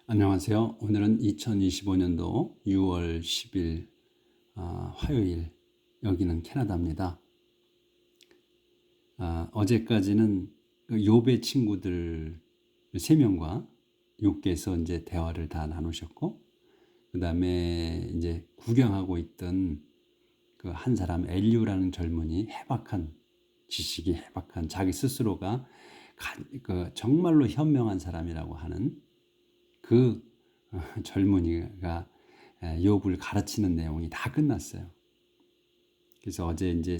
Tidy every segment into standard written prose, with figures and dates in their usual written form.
안녕하세요. 오늘은 2025년도 6월 10일 화요일, 여기는 캐나다입니다. 어제까지는 그 욥의 친구들 3명과 욥께서 이제 대화를 다 나누셨고, 그 다음에 이제 구경하고 있던 그 한 사람 엘리우라는 젊은이, 해박한 지식이 해박한 자기 스스로가 그 정말로 현명한 사람이라고 하는 그 젊은이가 욥을 가르치는 내용이 다 끝났어요. 그래서 어제 이제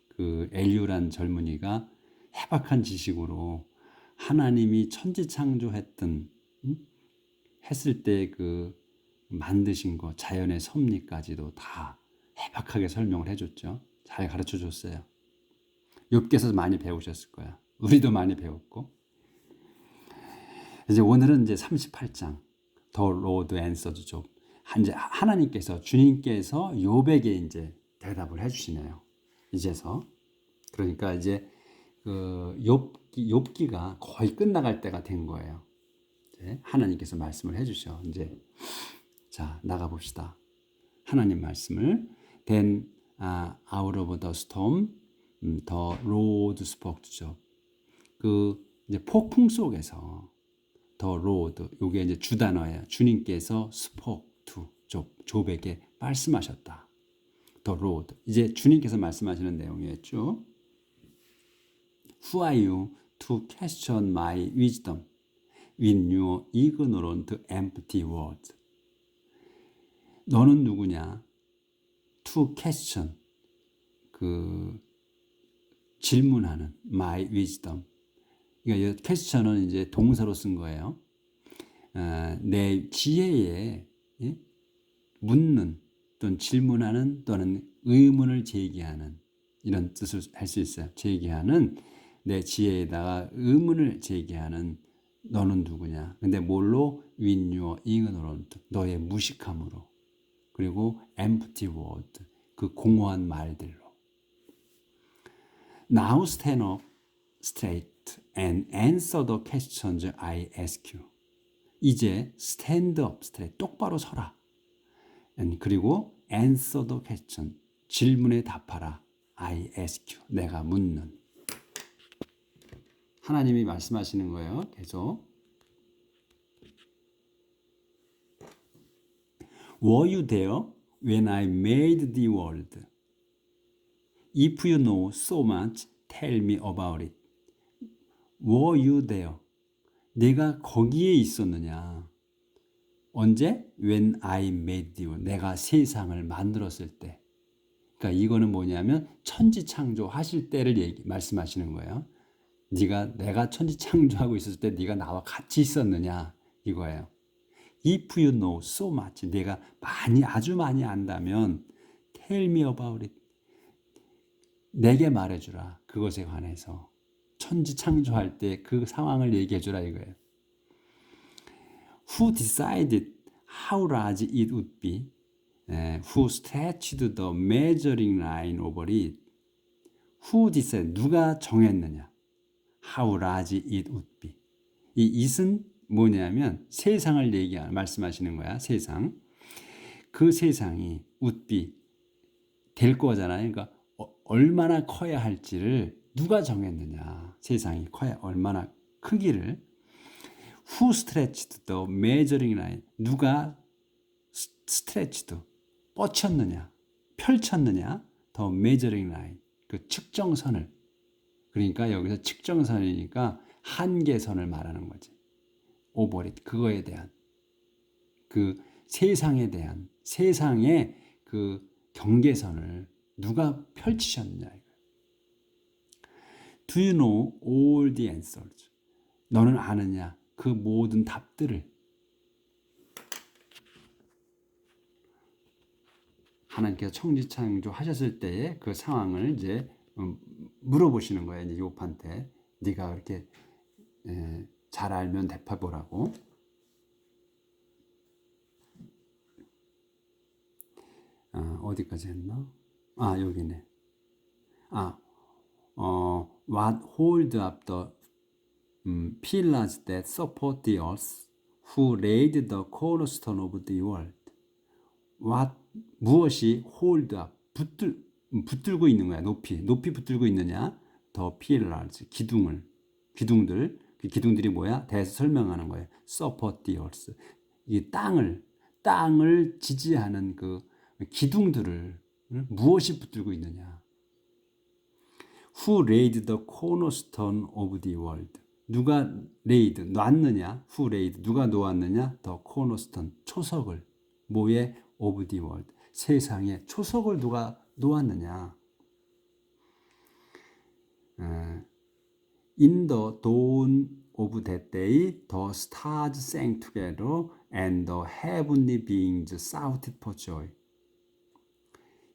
그 엘리우란 젊은이가 해박한 지식으로 하나님이 천지창조했던 했을 때 그 만드신 거 자연의 섭리까지도 다 해박하게 설명을 해줬죠. 잘 가르쳐 줬어요. 욥께서 많이 배우셨을 거야. 우리도 많이 배웠고. 이제 오늘은 이제 38장 The Lord Answered Job. 이제 하나님께서 주님께서 욥에게 이제 대답을 해주시네요. 이제서 그러니까 이제 그 욥기가 거의 끝나갈 때가 된 거예요. 이제 하나님께서 말씀을 해주셔. 이제 자 나가 봅시다. 하나님 말씀을 Then out of the storm, the Lord spoke to Job. 그 이제 폭풍 속에서 The Lord, 요게 이제 주단어예요. 주님께서 spoke to 욥에게 말씀하셨다. The Lord. 이제 주님께서 말씀하시는 내용이었죠. Who are you to question my wisdom with your ignorant empty words? 너는 누구냐? To question, 그 질문하는 my wisdom. 그러니까 이 question은 이제 동사로 쓴 거예요. 내 지혜에 묻는 또는 질문하는 또는 의문을 제기하는 이런 뜻을 할 수 있어요. 제기하는 내 지혜에다가 의문을 제기하는 너는 누구냐? 근데 뭘로? With your ignorant, 너의 무식함으로. 그리고 empty word, 그 공허한 말들로. Now stand up straight and answer the questions I ask you. 이제 stand up straight, 똑바로 서라. 그리고 answer the question, 질문에 답하라. I ask you, 내가 묻는. 하나님이 말씀하시는 거예요. 계속. Were you there when I made the world? If you know so much, tell me about it. Were you there? 내가 거기에 있었느냐? 언제? When I made the world. 내가 세상을 만들었을 때. 그러니까 이거는 뭐냐면 천지창조 하실 때를 말씀하시는 거예요. 내가 천지창조하고 있었을 때 네가 나와 같이 있었느냐 이거예요. If you know so much, 내가 아주 많이 안다면 tell me about it. 내게 말해주라. 그것에 관해서 천지창조할 때 그 상황을 얘기해주라 이거예요. Who decided how large it would be? Who stretched the measuring line over it? Who decided? 누가 정했느냐? How large it would be. 이 it은 뭐냐면 세상을 말씀하시는 거야. 세상. 그 세상이 would be 될 거잖아요. 그러니까 얼마나 커야 할지를 누가 정했느냐. 세상이 얼마나 크기를. Who stretched the measuring line? 누가 stretched, 뻗쳤느냐, 펼쳤느냐, the measuring line, 그 측정선을. 그러니까 여기서 측정선이니까 한계선을 말하는 거지. over it, 그거에 대한, 그 세상에 대한, 세상의 그 경계선을 누가 펼치셨느냐. Do you know all the answers? 너는 아느냐? 그 모든 답들을. 하나님께서 천지창조 하셨을 때의 그 상황을 이제 물어보시는 거예요. 이제 욥한테 네가 그렇게 잘 알면 대파보라고. 어디까지 했나? 여기네. What hold up the pillars that support the earth? who laid the cornerstone of the world. what 무엇이 hold up 붙들고 있는 거야. 높이 붙들고 있느냐? the pillars 기둥들 그 기둥들이 뭐야? 대해서 설명하는 거예요. support the earth 이 땅을 지지하는 그 기둥들을 무엇이 붙들고 있느냐? Who laid the cornerstone of the world? 누가 laid 놨느냐? Who laid 누가 놓았느냐? The cornerstone 초석을 뭐에 of the world 세상에 초석을 누가 놓았느냐? In the dawn of that day, the stars sang together, and the heavenly beings shouted for joy.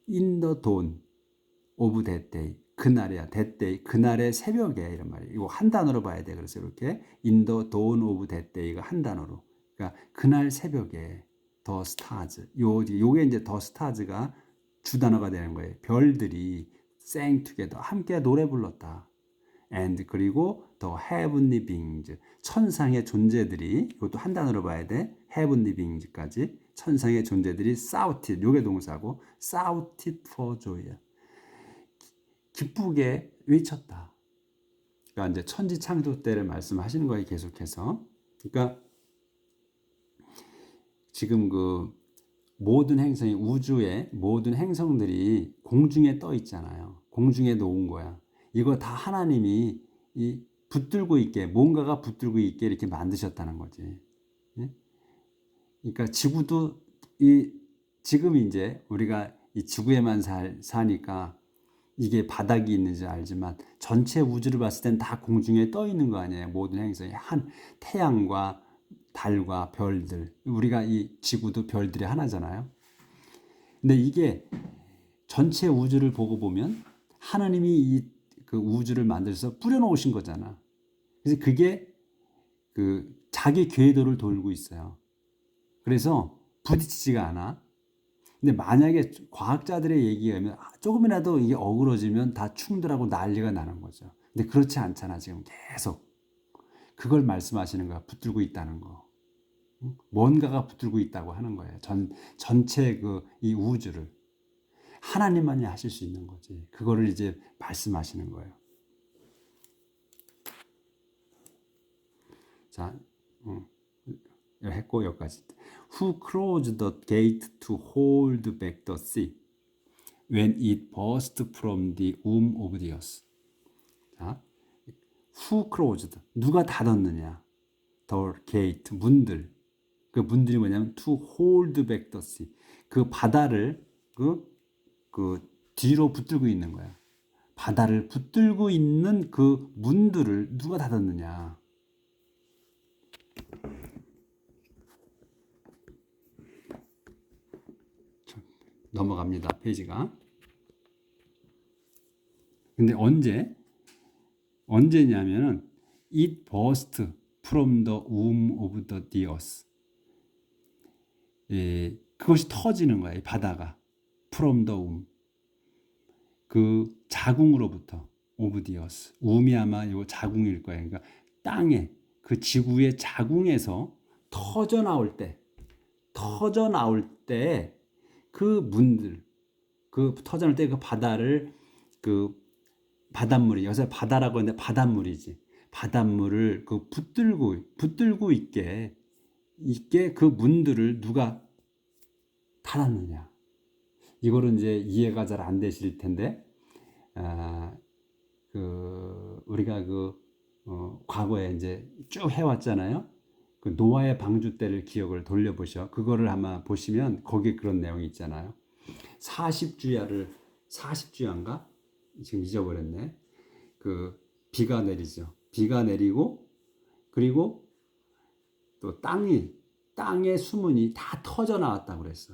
In the dawn of that day, 그날이야, that day, 그날의 새벽에 이런 말이에요. 이거 한 단어로 봐야 돼. 그래서 이렇게 in the dawn of that day가 한 단어로. 그러니까 그날 새벽에 the stars, 요게 이제 the stars가 주 단어가 되는 거예요. 별들이 sang together, 함께 노래 불렀다. and 그리고 the heavenly beings 천상의 존재들이 이것도 한 단어로 봐야 돼. heavenly beings까지 천상의 존재들이 shouted 요게 동사고 shouted for joy 기쁘게 외쳤다. 그러니까 이제 천지 창조 때를 말씀하시는 거예요. 계속해서. 그러니까 지금 그 모든 행성이 우주의 모든 행성들이 공중에 떠 있잖아요. 공중에 놓은 거야. 이거 다 하나님이 이 붙들고 있게 뭔가가 붙들고 있게 이렇게 만드셨다는 거지. 그러니까 지구도 지금 이제 우리가 이 지구에만 사니까 이게 바닥이 있는지 알지만 전체 우주를 봤을 땐 다 공중에 떠 있는 거 아니에요. 모든 행성이 태양과 달과 별들 우리가 이 지구도 별들이 하나잖아요. 근데 이게 전체 우주를 보고 보면 하나님이 그 우주를 만들어서 뿌려놓으신 거잖아. 그래서 그게 그 자기 궤도를 돌고 있어요. 그래서 부딪히지가 않아. 근데 만약에 과학자들의 얘기에 의하면 조금이라도 이게 어그러지면 다 충돌하고 난리가 나는 거죠. 근데 그렇지 않잖아. 지금 계속 그걸 말씀하시는 거야. 붙들고 있다는 거. 뭔가가 붙들고 있다고 하는 거예요. 전체 이 우주를. 하나님만이 하실 수 있는 거지. 그거를 이제 말씀하시는 거예요. 자, 했고 여기까지. Who closed the gate to hold back the sea when it burst from the womb of the earth? 자, who closed? 누가 닫았느냐? The gate, 문들. 그 문들이 뭐냐면 to hold back the sea. 그 바다를 그 뒤로 붙들고 있는 거야. 바다를 붙들고 있는 그 문들을 누가 닫았느냐? 넘어갑니다. 페이지가. 근데 언제냐면은 it burst from the womb of the earth. 그것이 터지는 거야. 이 바다가. from the womb. 그 자궁으로부터 of the earth. wom이 아마 이 자궁일 거예요. 그러니까 땅에 그 지구의 자궁에서 터져 나올 때 그 문들 그 터져 나올 때 그 바다를 그 바닷물이 여기서 바다라고 하는데 바닷물이지. 바닷물을 그 붙들고 있게 그 문들을 누가 닫았느냐. 이거는 이제 이해가 잘 안 되실 텐데, 우리가 과거에 이제 쭉 해왔잖아요. 그 노아의 방주 때를 기억을 돌려보셔. 그거를 아마 보시면 거기에 그런 내용이 있잖아요. 40주야인가? 지금 잊어버렸네. 그 비가 내리죠. 비가 내리고 그리고 또 땅의 수문이 다 터져 나왔다고 그랬어.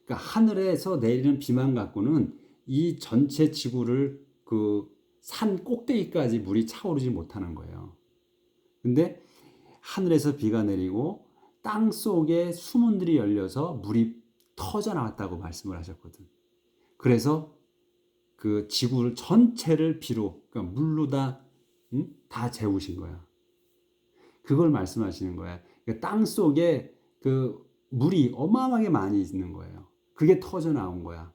그러니까 하늘에서 내리는 비만 갖고는 이 전체 지구를 그 산 꼭대기까지 물이 차오르지 못하는 거예요. 근데 하늘에서 비가 내리고 땅 속에 수문들이 열려서 물이 터져 나왔다고 말씀을 하셨거든. 그래서 그 지구를 전체를 비로 그러니까 물로 다 재우신 거야. 그걸 말씀하시는 거야. 땅 속에 그 물이 어마어마하게 많이 있는 거예요. 그게 터져 나온 거야.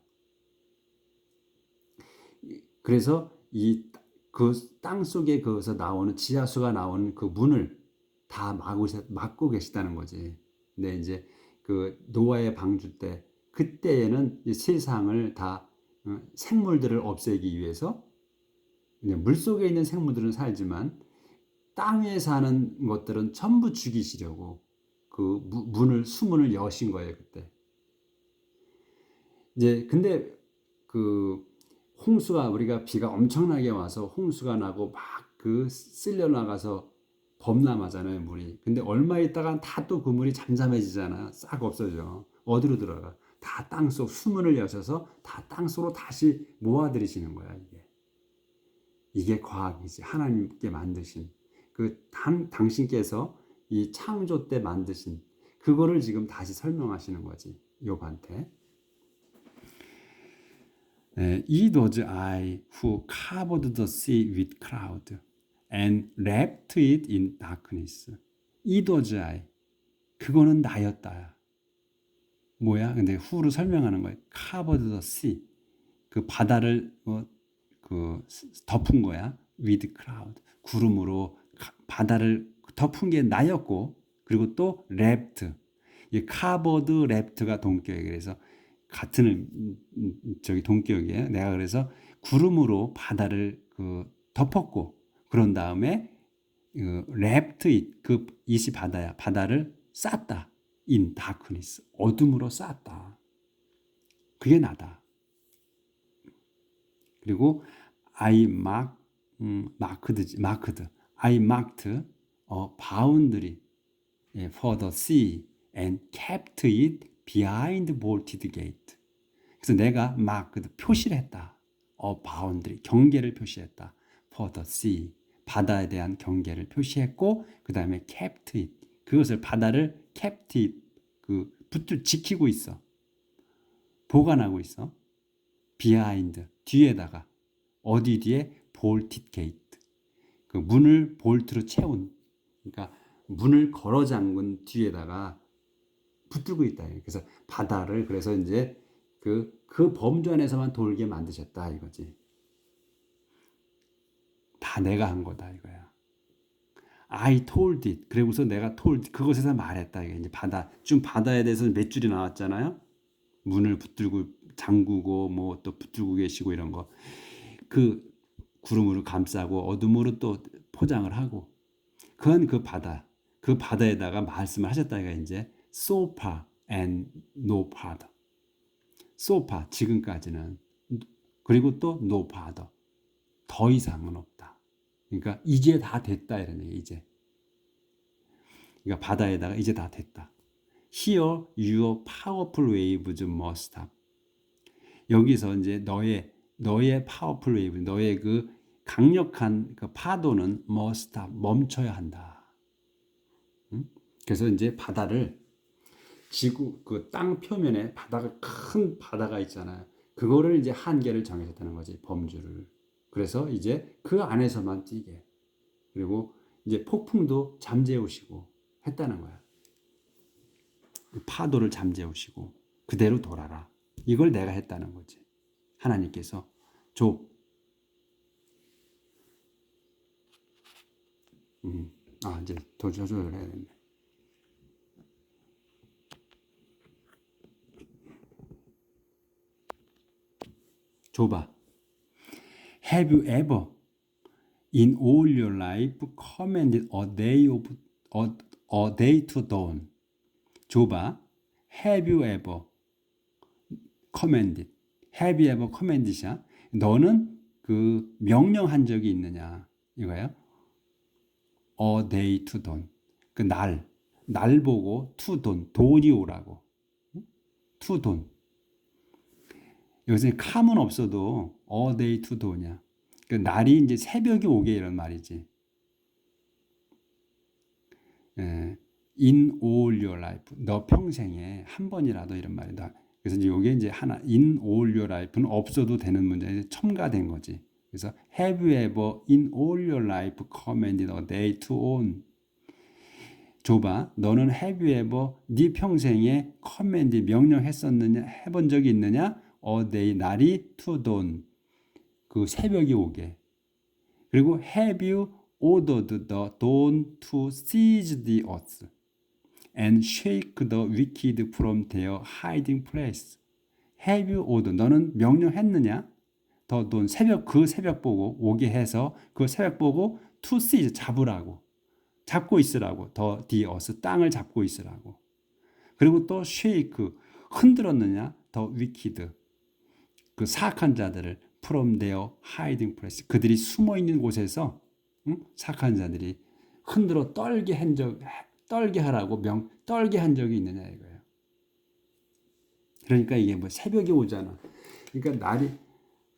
그래서 이 그 땅 속에 거기서 나오는 지하수가 나오는 그 문을 다 막고 계시다는 거지. 근데 이제 그 노아의 방주 때 그때에는 이 세상을 다 생물들을 없애기 위해서 물 속에 있는 생물들은 살지만 땅에 사는 것들은 전부 죽이시려고 그 수문을 여신 거예요, 그때. 이제 근데 그 홍수가 우리가 비가 엄청나게 와서 홍수가 나고 막 그 쓸려 나가서 범람하잖아요, 물이. 근데 얼마 있다가 다 또 그 물이 잠잠해지잖아. 싹 없어져. 어디로 들어가? 다 땅속 수문을 여셔서 다 땅속으로 다시 모아들이시는 거야, 이게. 이게 과학이지. 하나님께 만드신 당신께서 이 창조 때 만드신 그거를 지금 다시 설명하시는 거지, 욥한테. It was I who covered the sea with cloud and wrapped it in darkness. It was I. 그거는 나였다. 뭐야? 근데 who를 설명하는 거예요. Covered the sea. 그 바다를 덮은 거야. With cloud. 구름으로 바다를 덮은 게 나였고, 그리고 또 wrapped. 이 covered, wrapped가 동격이에요. 그래서 같은 동격이에요. 내가 그래서 구름으로 바다를 덮었고, 그런 다음에 wrapped it, it이 바다야. 바다를 쌌다. in darkness. 어둠으로 쌌다. 그게 나다. 그리고 I marked. I marked a boundary for the sea and kept it behind bolted gate. 그래서 내가 marked, 표시를 했다. a boundary, 경계를 표시했다. for the sea, 바다에 대한 경계를 표시했고, 그 다음에 kept it, 그것을 바다를 kept it, 지키고 있어. 보관하고 있어. behind, 뒤에다가. 어디 뒤에? bolted gate. 그 문을 볼트로 채운, 그러니까 문을 걸어 잠근 뒤에다가 붙들고 있다. 그래서 바다를 그래서 이제 그 범주 안에서만 돌게 만드셨다 이거지. 다 내가 한 거다 이거야. I told it. 그리고서 내가 told 그것에서 말했다. 이게 이제 바다에 대해서 몇 줄이 나왔잖아요. 문을 붙들고 잠그고 뭐 또 붙들고 계시고 이런 거. 그 구름으로 감싸고 어둠으로 또 포장을 하고. 그건 그 바다에다가 말씀을 하셨다. 이거 이제 so far and no farther. so far 지금까지는, 그리고 또 no farther 더 이상은 없다. 그러니까 이제 다 됐다 이런 얘기. 이제 그러니까 바다에다가 이제 다 됐다. Here your powerful waves must stop. 여기서 이제 너의 powerful wave, 너의 그 강력한 그 파도는 must stop, 멈춰야 한다. 그래서 이제 바다를 땅 표면에 큰 바다가 있잖아요. 그거를 이제 한계를 정해졌다는 거지, 범주를. 그래서 이제 그 안에서만 뛰게. 그리고 이제 폭풍도 잠재우시고 했다는 거야. 파도를 잠재우시고 그대로 돌아라. 이걸 내가 했다는 거지. 하나님께서 이제 더 조절을 해야 되네. 좁아. Have you ever in all your life commanded a day to dawn? 좁아. Have you ever commanded? Have you ever commanded이야? 너는 그 명령한 적이 있느냐? 이거예요. A day to dawn. 그 날 보고 to dawn, 돈이 오라고. to dawn. 여기서 come은 없어도 a day to dawn이야. 그 날이 이제 새벽이 오게 이런 말이지. In all your life, 너 평생에 한 번이라도 이런 말이다. 그래서 이제 이게 이제 하나, in all your life는 없어도 되는 문제에 첨가된 거지. 그래서 have you ever in all your life commanded a day to dawn? 줘봐. 너는 have you ever 네 평생에 command 명령했었느냐 해본 적이 있느냐? a day 날이 to dawn 그 새벽이 오게. 그리고 have you ordered the dawn to seize the earth and shake the wicked from their hiding place. Have you ordered 너는 명령했느냐? the dawn 새벽 그 새벽 보고 오게 해서 그 새벽 보고 to seize 잡으라고. 잡고 있으라고. the earth 땅을 잡고 있으라고. 그리고 또 shake 흔들었느냐? the wicked 그 사악한 자들을 from their hiding place 그들이 숨어 있는 곳에서 사악한 자들이 흔들어 떨게 하라고 떨게 한 적이 있느냐 이거예요. 그러니까 이게 뭐 새벽이 오잖아. 그러니까 날이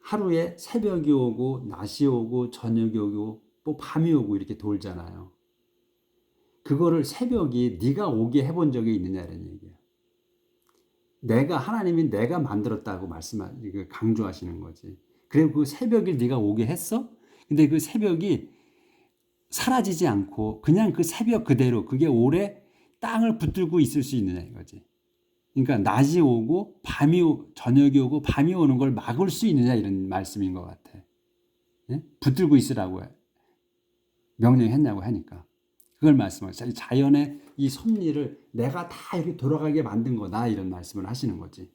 하루에 새벽이 오고 낮이 오고 저녁이 오고 또 밤이 오고 이렇게 돌잖아요. 그거를 새벽이 네가 오게 해본 적이 있느냐는 얘기예요. 하나님이 내가 만들었다고 강조하시는 거지. 그리고 그 새벽을 네가 오게 했어? 근데 그 새벽이 사라지지 않고 그냥 그 새벽 그대로 그게 오래 땅을 붙들고 있을 수 있느냐 이거지. 그러니까 낮이 오고 저녁이 오고 밤이 오는 걸 막을 수 있느냐 이런 말씀인 것 같아. 예? 붙들고 있으라고 명령했냐고 하니까. 그걸 말씀하시죠. 자연의 이 섭리를 내가 다 이렇게 돌아가게 만든 거다 이런 말씀을 하시는 거지.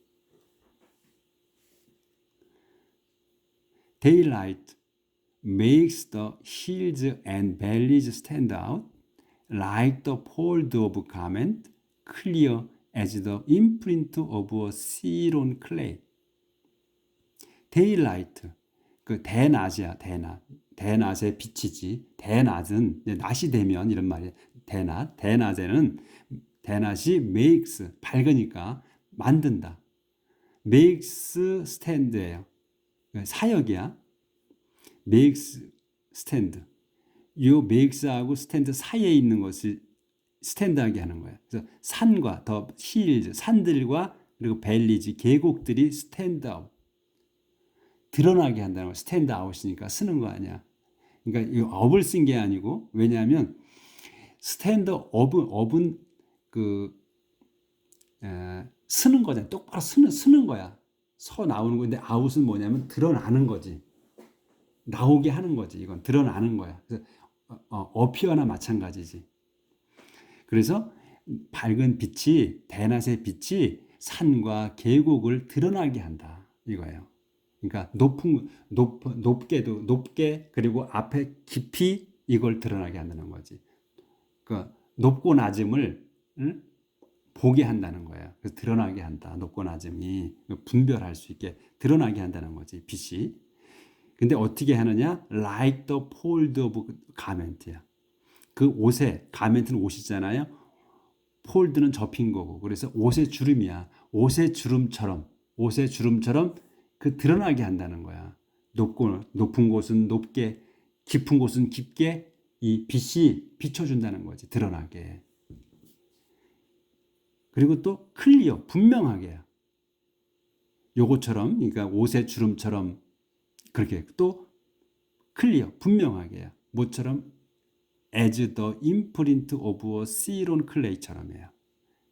Daylight makes the hills and valleys stand out like the fold of garment, clear as the imprint of a seal on clay. Daylight, 그 대낮이야, 대낮. 대낮의 빛이지. 대낮은 낮이 되면 이런 말이야. 대낮에는 대낮이 makes 밝으니까 만든다. makes stand예요. 사역이야. makes stand. 요 makes하고 stand 사이에 있는 것을 스탠드하게 하는 거야. 그래서 산과 더 hills, 산들과 그리고 밸리지, 계곡들이 스탠드 아웃. 드러나게 한다는 거. 스탠드 아웃이니까 쓰는 거 아니야. 그러니까 이 업을 쓴 게 아니고 왜냐하면 스탠드 업은 쓰는 거잖아. 똑바로 쓰는 거야. 서 나오는 건데 아웃은 뭐냐면 드러나는 거지. 나오게 하는 거지. 이건 드러나는 거야. 그래서 어피어나 마찬가지지. 그래서 밝은 빛이 대낮의 빛이 산과 계곡을 드러나게 한다. 이거예요. 그러니까 높게 그리고 앞에 깊이 이걸 드러나게 한다는 거지. 그러니까 높고 낮음을 보게 한다는 거예요. 그래서 드러나게 한다. 높고 낮음이 분별할 수 있게 드러나게 한다는 거지. 빛이. 근데 어떻게 하느냐? Like the fold of garment야. 그 옷에 가멘트는 옷이잖아요. 폴드는 접힌 거고. 그래서 옷의 주름이야. 옷의 주름처럼 그 드러나게 한다는 거야. 높은 곳은 높게, 깊은 곳은 깊게 이 빛이 비춰준다는 거지. 드러나게. 그리고 또 클리어, 분명하게요. 요것처럼, 그러니까 옷의 주름처럼 그렇게 또 클리어, 분명하게요. 뭐처럼? as the imprint of a seal on clay처럼이에요.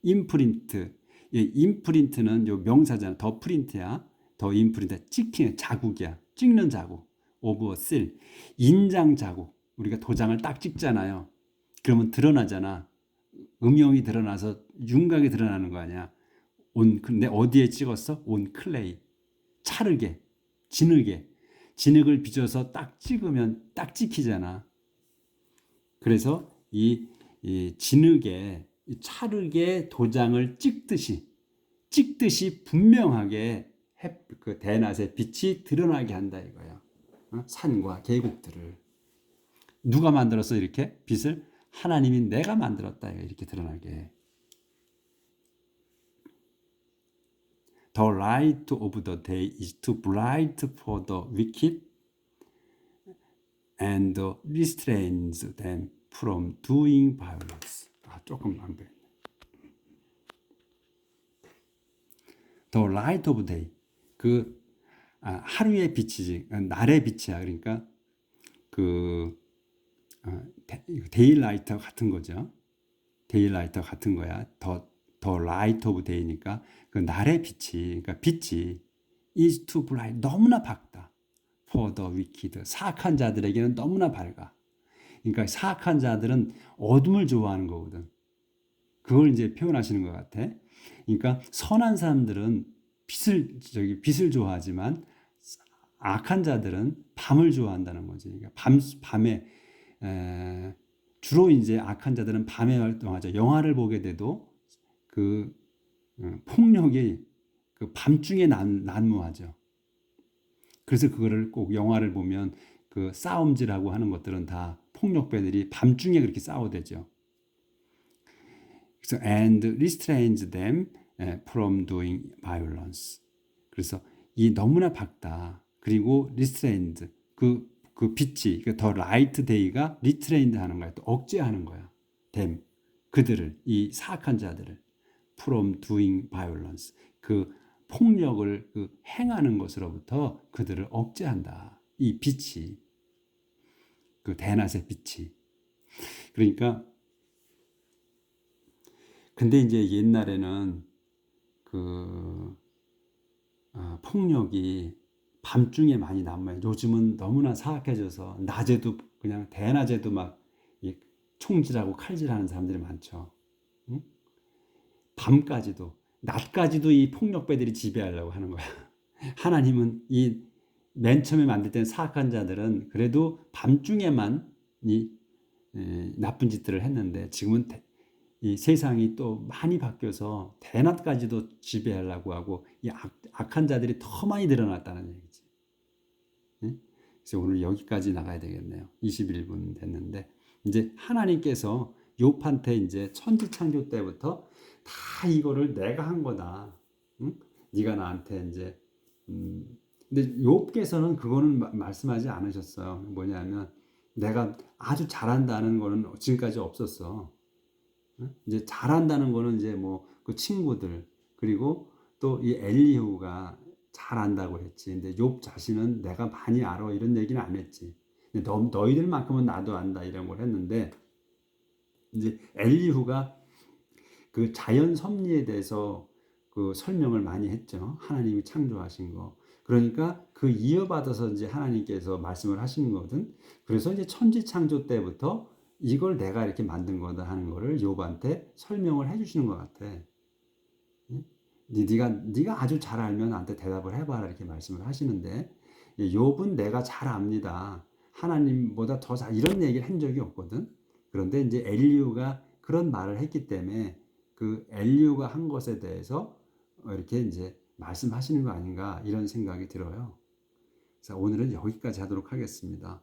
임프린트. 임프린트는 요 명사잖아. 더 프린트야. 더 임프린트. 찍히는 자국이야. 찍는 자국. of a seal. 인장 자국. 우리가 도장을 딱 찍잖아요. 그러면 드러나잖아. 음영이 드러나서 윤곽이 드러나는 거 아니야. 근데 어디에 찍었어? on clay. 차르게. 진흙에. 진흙을 빚어서 딱 찍으면 딱 찍히잖아. 그래서 이 진흙에 차르게 도장을 찍듯이 분명하게 그 대낮의 빛이 드러나게 한다 이거야. 산과 계곡들을 누가 만들었어 이렇게 빛을? 하나님이 내가 만들었다 이렇게 드러나게. The light of the day is too bright for the wicked and restrains them from doing violence. 조금 안 돼. The light of day. 하루의 빛이지. 날의 빛이야. 그러니까 데일라이트 같은 거죠. 데일라이터 같은 거야. 더 라이트 오브 데이니까 그 날의 빛이, 그러니까 빛이 is too bright, 너무나 밝다. for the wicked, 사악한 자들에게는 너무나 밝아. 그러니까 사악한 자들은 어둠을 좋아하는 거거든. 그걸 이제 표현하시는 것 같아. 그러니까 선한 사람들은 빛을 좋아하지만 악한 자들은 밤을 좋아한다는 거지. 그러니까 밤에 주로 이제 악한 자들은 밤에 활동하죠. 영화를 보게 돼도 그 폭력이 그 밤중에 난무하죠. 그래서 그거를 꼭 영화를 보면 그 싸움질하고 하는 것들은 다 폭력배들이 밤중에 그렇게 싸워대죠. 그래서 and restrains them from doing violence. 그래서 이 너무나 밝다. 그리고 restrained 그 빛이 더 light day가 restrained 하는 거야. 또 억제하는 거야. them 그들을 이 사악한 자들을 from doing violence 그 폭력을 그 행하는 것으로부터 그들을 억제한다. 이 빛이 그 대낮의 빛이 그러니까 근데 이제 옛날에는 그 폭력이 밤중에 많이 남아요. 요즘은 너무나 사악해져서 낮에도 그냥 대낮에도 막 총질하고 칼질하는 사람들이 많죠. 응? 밤까지도 낮까지도 이 폭력배들이 지배하려고 하는 거야. 하나님은 이 맨 처음에 만들 때는 사악한 자들은 그래도 밤중에만 이 나쁜 짓들을 했는데 지금은 이 세상이 또 많이 바뀌어서 대낮까지도 지배하려고 하고 이 악한 자들이 더 많이 늘어났다는 얘기지. 그래서 오늘 여기까지 나가야 되겠네요. 21분 됐는데 이제 하나님께서 욥한테 이제 천지창조 때부터 다 이거를 내가 한 거다. 응? 네가 나한테 이제 근데 욥께서는 그거는 말씀하지 않으셨어요. 뭐냐면 내가 아주 잘한다는 거는 지금까지 없었어. 이제 잘한다는 거는 이제 뭐 그 친구들 그리고 또 이 엘리후가 잘한다고 했지. 근데 욥 자신은 내가 많이 알아 이런 얘기는 안 했지. 너희들만큼은 나도 안다 이런 걸 했는데 이제 엘리후가 그 자연 섭리에 대해서 그 설명을 많이 했죠. 하나님이 창조하신 거. 그러니까 그 이어받아서 이제 하나님께서 말씀을 하시는 거거든. 그래서 이제 천지 창조 때부터 이걸 내가 이렇게 만든 거다 하는 거를 욥한테 설명을 해주시는 것 같아. 네가 아주 잘 알면 나한테 대답을 해봐라 이렇게 말씀을 하시는데 욥은 내가 잘 압니다. 하나님보다 더 잘 이런 얘기를 한 적이 없거든. 그런데 이제 엘리후가 그런 말을 했기 때문에 그 엘리후가 한 것에 대해서 이렇게 이제 말씀하시는 거 아닌가 이런 생각이 들어요. 그래서 오늘은 여기까지 하도록 하겠습니다.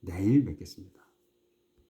내일 뵙겠습니다.